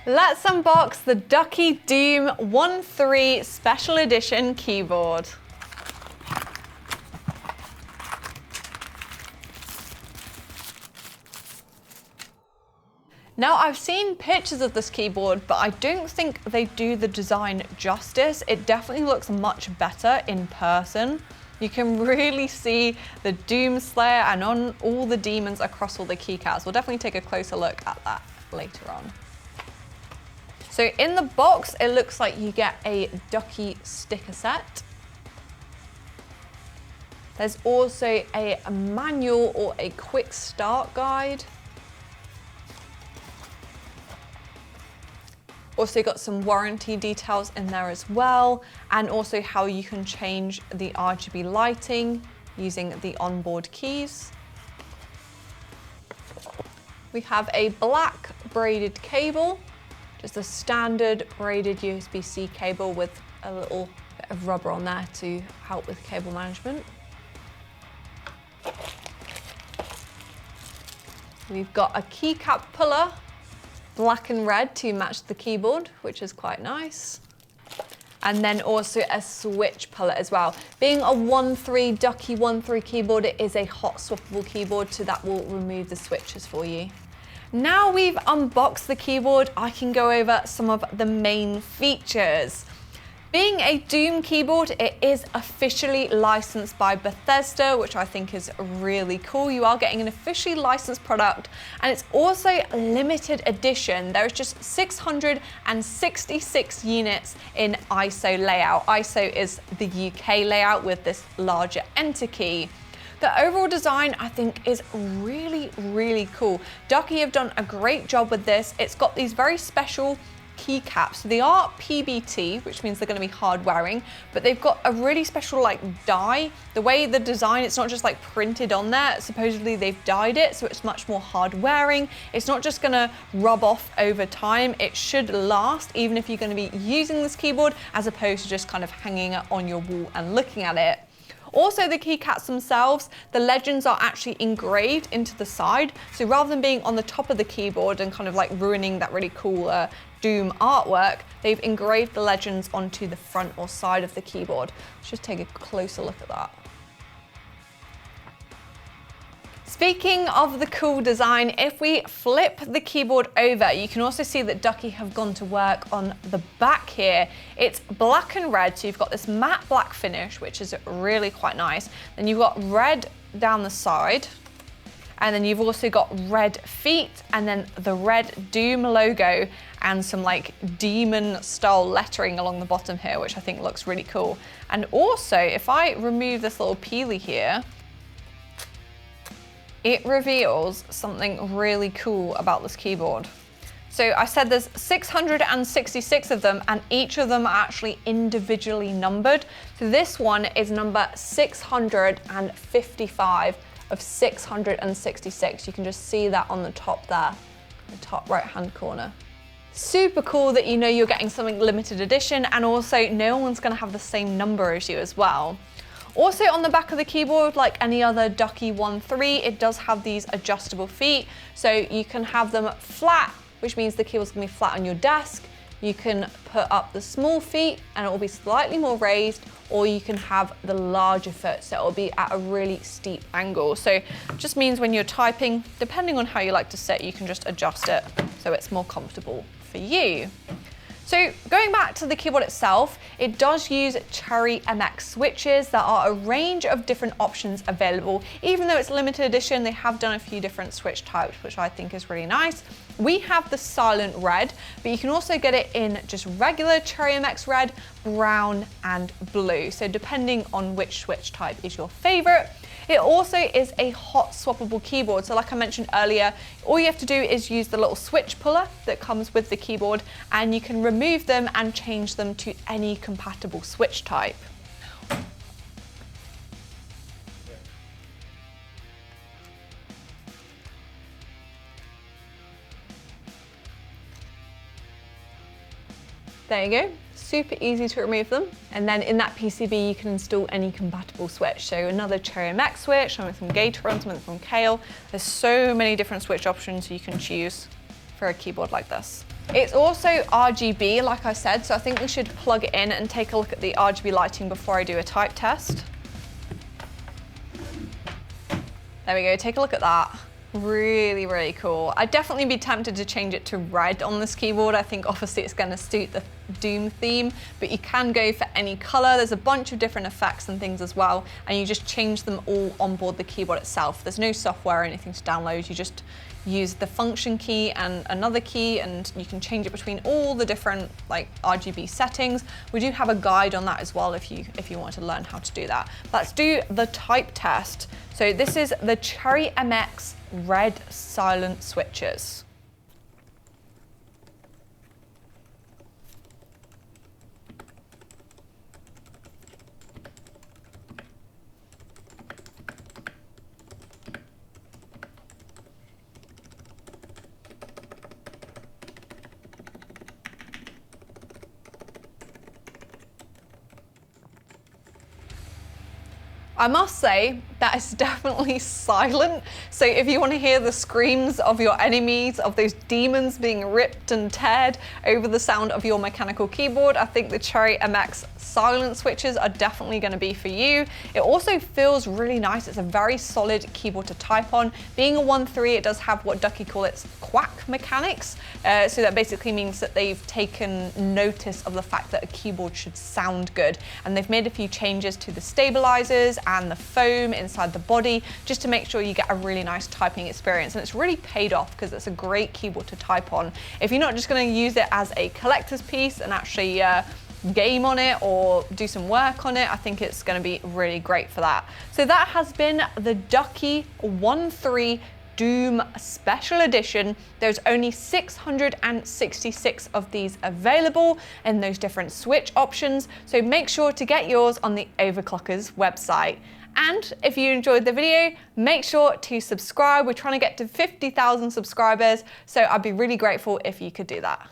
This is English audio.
Let's unbox the Ducky Doom 1.3 Special Edition keyboard. Now, I've seen pictures of this keyboard, but I don't think they do the design justice. It definitely looks much better in person. You can really see the Doom Slayer and on all the demons across all the keycaps. We'll definitely take a closer look at that later on. So in the box, it looks like you get a Ducky sticker set. There's also a manual or a quick start guide. Also got some warranty details in there as well, and also how you can change the RGB lighting using the onboard keys. We have a black braided cable, just a standard braided USB-C cable with a little bit of rubber on there to help with cable management. We've got a keycap puller, black and red to match the keyboard, which is quite nice. And then also a switch puller as well. Being a 1.3 Ducky 1.3 keyboard, it is a hot swappable keyboard, so that will remove the switches for you. Now we've unboxed the keyboard, I can go over some of the main features. Being a Doom keyboard, it is officially licensed by Bethesda, which I think is really cool. You are getting an officially licensed product, and it's also limited edition. There is just 666 units in ISO layout. ISO is the UK layout with this larger enter key. The overall design, I think, is really, really cool. Ducky have done a great job with this. It's got these very special keycaps. So they are PBT, which means they're going to be hard wearing, but they've got a really special like dye. The way the design, it's not just like printed on there. Supposedly they've dyed it, so it's much more hard wearing. It's not just going to rub off over time. It should last, even if you're going to be using this keyboard, as opposed to just kind of hanging it on your wall and looking at it. Also, the keycaps themselves, the legends are actually engraved into the side. So rather than being on the top of the keyboard and kind of like ruining that really cool Doom artwork, they've engraved the legends onto the front or side of the keyboard. Let's just take a closer look at that. Speaking of the cool design, if we flip the keyboard over, you can also see that Ducky have gone to work on the back here. It's black and red, so you've got this matte black finish, which is really quite nice. Then you've got red down the side, and then you've also got red feet, and then the red Doom logo, and some like demon style lettering along the bottom here, which I think looks really cool. And also, if I remove this little peely here, it reveals something really cool about this keyboard. So I said there's 666 of them, and each of them are actually individually numbered. So this one is number 655 of 666. You can just see that on the top there, the top right-hand corner. Super cool that you know you're getting something limited edition, and also no one's gonna have the same number as you as well. Also on the back of the keyboard, like any other Ducky 1.3, it does have these adjustable feet. So you can have them flat, which means the keyboard's gonna be flat on your desk. You can put up the small feet and it will be slightly more raised, or you can have the larger foot, so it will be at a really steep angle. So it just means when you're typing, depending on how you like to sit, you can just adjust it so it's more comfortable for you. So going back to the keyboard itself, it does use Cherry MX switches. There are a range of different options available. Even though it's limited edition, they have done a few different switch types, which I think is really nice. We have the silent red, but you can also get it in just regular Cherry MX red, brown, and blue. So depending on which switch type is your favorite. It also is a hot swappable keyboard. So like I mentioned earlier, all you have to do is use the little switch puller that comes with the keyboard, and you can remove them and change them to any compatible switch type. There you go. Super easy to remove them. And then in that PCB, you can install any compatible switch. So another Cherry MX switch, something from Gateron, something from Kale. There's so many different switch options you can choose for a keyboard like this. It's also RGB, like I said, so I think we should plug it in and take a look at the RGB lighting before I do a type test. There we go, take a look at that. Really, really cool. I'd definitely be tempted to change it to red on this keyboard. I think obviously it's going to suit the Doom theme, but you can go for any color. There's a bunch of different effects and things as well, and you just change them all on board the keyboard itself. There's no software or anything to download. You just use the function key and another key, and you can change it between all the different like RGB settings. We do have a guide on that as well if you want to learn how to do that. Let's do the type test. So this is the Cherry MX red silent switches. I must say that is definitely silent. So if you want to hear the screams of your enemies, of those demons being ripped and teared over the sound of your mechanical keyboard, I think the Cherry MX silent switches are definitely going to be for you. It also feels really nice. It's a very solid keyboard to type on. Being a 1.3, it does have what Ducky call its quack mechanics. So that basically means that they've taken notice of the fact that a keyboard should sound good. And they've made a few changes to the stabilizers and the foam inside the body just to make sure you get a really nice typing experience. And it's really paid off because it's a great keyboard to type on. If you're not just going to use it as a collector's piece and actually game on it or do some work on it, I think it's going to be really great for that. So that has been the Ducky 1.3 Doom Special Edition. There's only 666 of these available in those different switch options, so make sure to get yours on the Overclockers website. And if you enjoyed the video, make sure to subscribe. We're trying to get to 50,000 subscribers, so I'd be really grateful if you could do that.